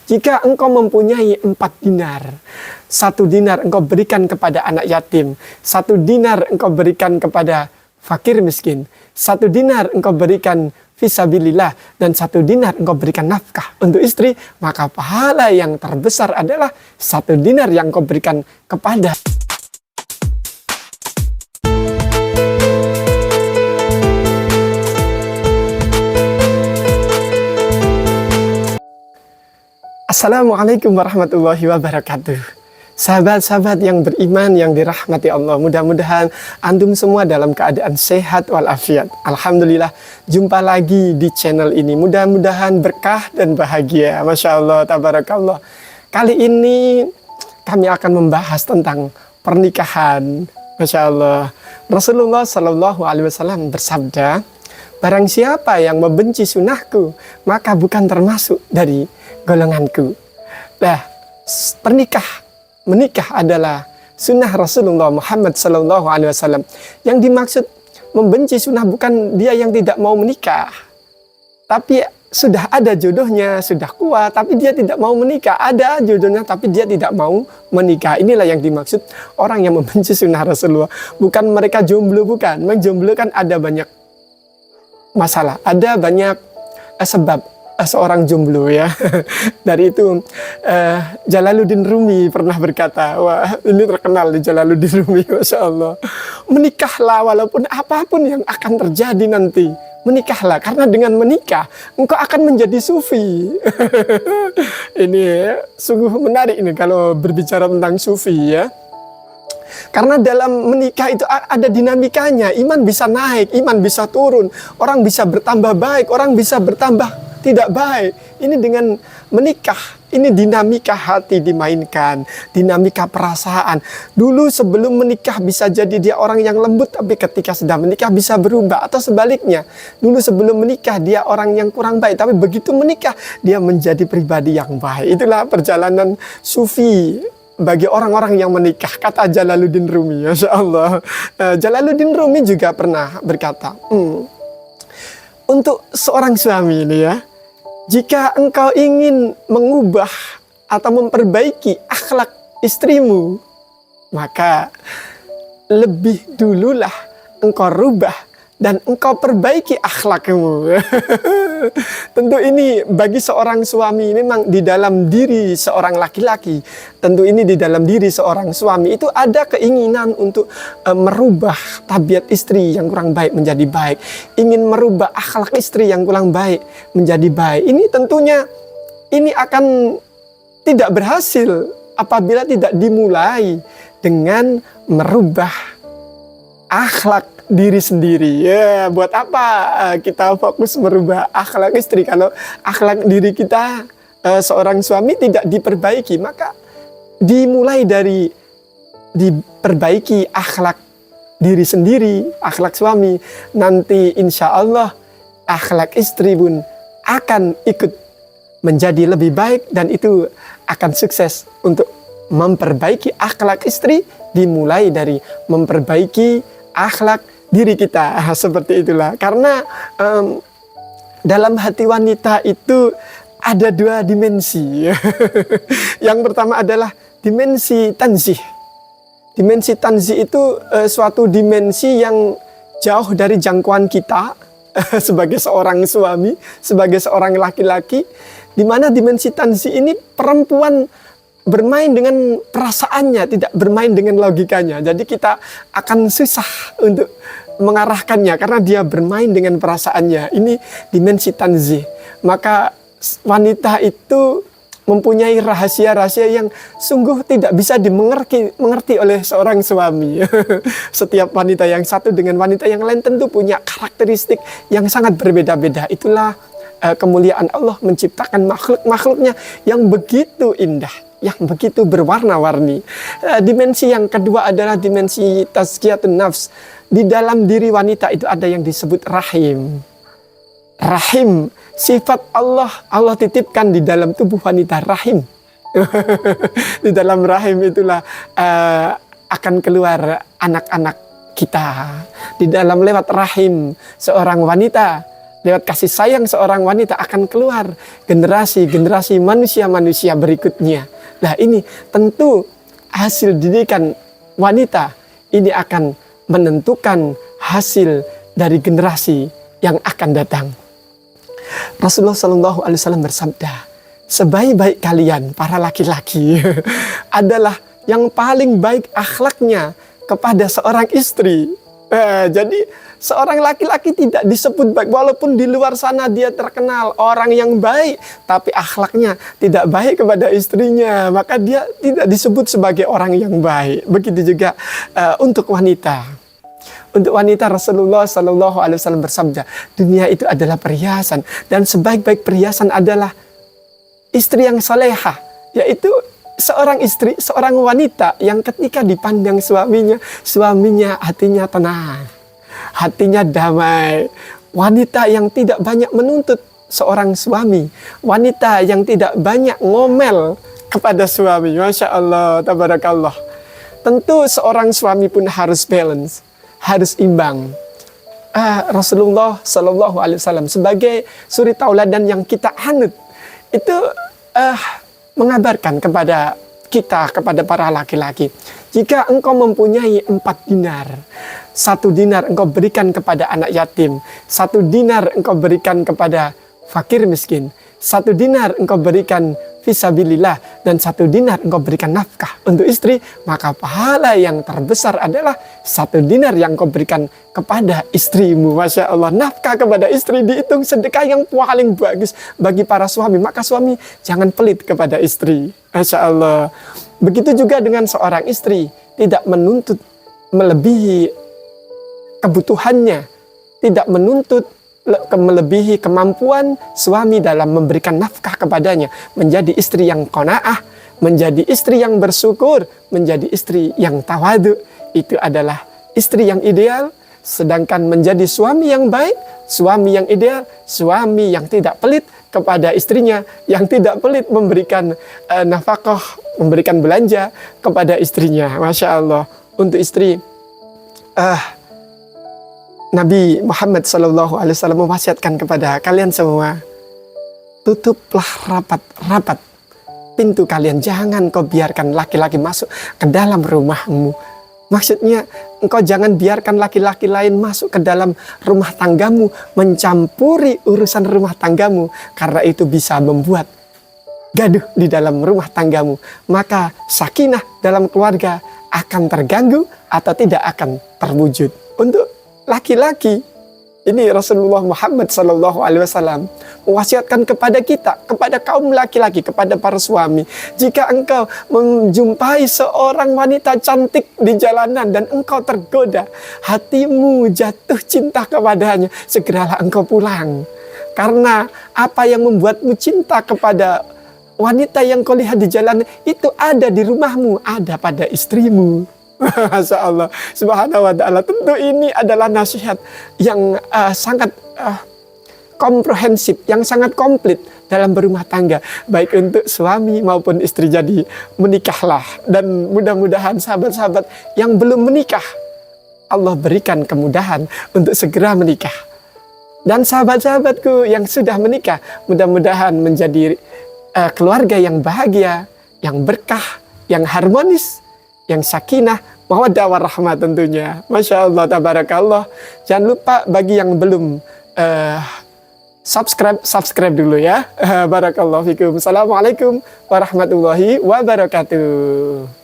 Jika engkau mempunyai 4 dinar, 1 dinar engkau berikan kepada anak yatim, 1 dinar engkau berikan kepada fakir miskin, 1 dinar engkau berikan fisabilillah, dan 1 dinar engkau berikan nafkah untuk istri, maka pahala yang terbesar adalah 1 dinar yang engkau berikan kepada. Assalamualaikum warahmatullahi wabarakatuh. Sahabat-sahabat yang beriman yang dirahmati Allah, mudah-mudahan antum semua dalam keadaan sehat walafiat. Alhamdulillah, jumpa lagi di channel ini. Mudah-mudahan berkah dan bahagia. Masya Allah, tabarakallah. Kali ini kami akan membahas tentang pernikahan. Masya Allah. Rasulullah Shallallahu Alaihi Wasallam bersabda, barang siapa yang membenci sunnahku, maka bukan termasuk dari golonganku. Nah, menikah adalah sunnah Rasulullah Muhammad Sallallahu Alaihi Wasallam. Yang dimaksud membenci sunnah bukan dia yang tidak mau menikah, tapi sudah ada jodohnya, sudah kuat, tapi dia tidak mau menikah. Ada jodohnya, tapi dia tidak mau menikah. Inilah yang dimaksud orang yang membenci sunnah Rasulullah. Bukan mereka jomblo, bukan. Memang jomblo kan ada banyak masalah, ada banyak sebab seorang jomblo ya. Dari itu Jalaluddin Rumi pernah berkata, wah ini terkenal di Jalaluddin Rumi, Masya Allah, menikahlah walaupun apapun yang akan terjadi nanti, menikahlah, karena dengan menikah engkau akan menjadi sufi. Ini sungguh menarik ini kalau berbicara tentang sufi ya. Karena dalam menikah itu ada dinamikanya, iman bisa naik, iman bisa turun, orang bisa bertambah baik, orang bisa bertambah tidak baik. Ini dengan menikah, ini dinamika hati dimainkan, dinamika perasaan. Dulu sebelum menikah bisa jadi dia orang yang lembut, tapi ketika sudah menikah bisa berubah. Atau sebaliknya, dulu sebelum menikah dia orang yang kurang baik, tapi begitu menikah dia menjadi pribadi yang baik. Itulah perjalanan sufi bagi orang-orang yang menikah, kata Jalaluddin Rumi. Masya Allah. Jalaluddin Rumi juga pernah berkata, untuk seorang suami ini ya, jika engkau ingin mengubah atau memperbaiki akhlak istrimu, maka lebih dululah engkau rubah dan engkau perbaiki akhlakmu. Tentu ini bagi seorang suami, memang di dalam diri seorang laki-laki, tentu ini di dalam diri seorang suami itu ada keinginan untuk merubah tabiat istri yang kurang baik menjadi baik, ingin merubah akhlak istri yang kurang baik menjadi baik. Ini tentunya ini akan tidak berhasil apabila tidak dimulai dengan merubah akhlak diri sendiri. Ya, buat apa kita fokus merubah akhlak istri kalau akhlak diri kita seorang suami tidak diperbaiki? Maka dimulai dari diperbaiki akhlak diri sendiri, akhlak suami. Nanti insya Allah akhlak istri pun akan ikut menjadi lebih baik, dan itu akan sukses. Untuk memperbaiki akhlak istri dimulai dari memperbaiki akhlak diri kita. Seperti itulah. Karena dalam hati wanita itu ada 2 dimensi. Yang pertama adalah dimensi tanzih. Dimensi tanzih itu suatu dimensi yang jauh dari jangkauan kita sebagai seorang suami, sebagai seorang laki-laki, di mana dimensi tanzih ini perempuan bermain dengan perasaannya, tidak bermain dengan logikanya. Jadi kita akan susah untuk mengarahkannya karena dia bermain dengan perasaannya. Ini dimensi tanzih. Maka wanita itu mempunyai rahasia-rahasia yang sungguh tidak bisa dimengerti oleh seorang suami. Setiap wanita yang satu dengan wanita yang lain tentu punya karakteristik yang sangat berbeda-beda. Itulah kemuliaan Allah menciptakan makhluk-makhluknya yang begitu indah, yang begitu berwarna-warni. Dimensi yang kedua adalah dimensi tazkiyatun nafs. Di dalam diri wanita itu ada yang disebut rahim. Rahim, sifat Allah titipkan di dalam tubuh wanita, rahim. Di dalam rahim itulah akan keluar anak-anak kita. Di dalam lewat rahim seorang wanita, lewat kasih sayang seorang wanita akan keluar generasi-generasi manusia-manusia berikutnya. Nah ini tentu hasil didikan wanita ini akan menentukan hasil dari generasi yang akan datang. Rasulullah SAW bersabda, sebaik-baik kalian para laki-laki adalah yang paling baik akhlaknya kepada seorang istri. Jadi seorang laki-laki tidak disebut baik, walaupun di luar sana dia terkenal orang yang baik, tapi akhlaknya tidak baik kepada istrinya, maka dia tidak disebut sebagai orang yang baik. Begitu juga untuk wanita. Untuk wanita Rasulullah SAW bersabda, dunia itu adalah perhiasan dan sebaik-baik perhiasan adalah istri yang salehah, yaitu seorang istri, seorang wanita yang ketika dipandang suaminya hatinya tenang, hatinya damai. Wanita yang tidak banyak menuntut seorang suami, wanita yang tidak banyak ngomel kepada suami. Masya Allah, tabarakallah. Tentu seorang suami pun harus balance, harus imbang. Rasulullah SAW sebagai suri tauladan yang kita anut itu mengabarkan kepada kita, kepada para laki-laki, jika engkau mempunyai 4 dinar, 1 dinar engkau berikan kepada anak yatim, 1 dinar engkau berikan kepada fakir miskin, 1 dinar engkau berikan fisabilillah, dan 1 dinar engkau berikan nafkah untuk istri, maka pahala yang terbesar adalah 1 dinar yang engkau berikan kepada istrimu. Masya Allah, nafkah kepada istri dihitung sedekah yang paling bagus bagi para suami. Maka suami jangan pelit kepada istri. Masya Allah. Begitu juga dengan seorang istri, tidak menuntut melebihi kebutuhannya, tidak menuntut melebihi kemampuan suami dalam memberikan nafkah kepadanya, menjadi istri yang qanaah, menjadi istri yang bersyukur, menjadi istri yang tawadu. Itu adalah istri yang ideal. Sedangkan menjadi suami yang baik, suami yang ideal, suami yang tidak pelit kepada istrinya, yang tidak pelit memberikan nafkah, memberikan belanja kepada istrinya. Masya Allah. Untuk istri, Nabi Muhammad SAW mewasiatkan kepada kalian semua, tutuplah rapat-rapat pintu kalian. Jangan kau biarkan laki-laki masuk ke dalam rumahmu. Maksudnya, engkau jangan biarkan laki-laki lain masuk ke dalam rumah tanggamu, mencampuri urusan rumah tanggamu, karena itu bisa membuat gaduh di dalam rumah tanggamu. Maka sakinah dalam keluarga akan terganggu atau tidak akan terwujud. Untuk laki-laki, ini Rasulullah Muhammad SAW mewasiatkan kepada kita, kepada kaum laki-laki, kepada para suami. Jika engkau menjumpai seorang wanita cantik di jalanan dan engkau tergoda, hatimu jatuh cinta kepadanya, segeralah engkau pulang. Karena apa yang membuatmu cinta kepada wanita yang kau lihat di jalanan itu ada di rumahmu, ada pada istrimu. Masya Allah, subhanahu wa ta'ala. Tentu ini adalah nasihat yang sangat komprehensif, yang sangat komplit dalam berumah tangga, baik untuk suami maupun istri. Jadi menikahlah, dan mudah-mudahan sahabat-sahabat yang belum menikah, Allah berikan kemudahan untuk segera menikah. Dan sahabat-sahabatku yang sudah menikah, mudah-mudahan menjadi keluarga yang bahagia, yang berkah, yang harmonis, yang sakinah, mawaddah warahmah tentunya. Masya Allah, tabarakallah. Jangan lupa bagi yang belum subscribe dulu ya. Barakallahu fikum. Assalamualaikum warahmatullahi wabarakatuh.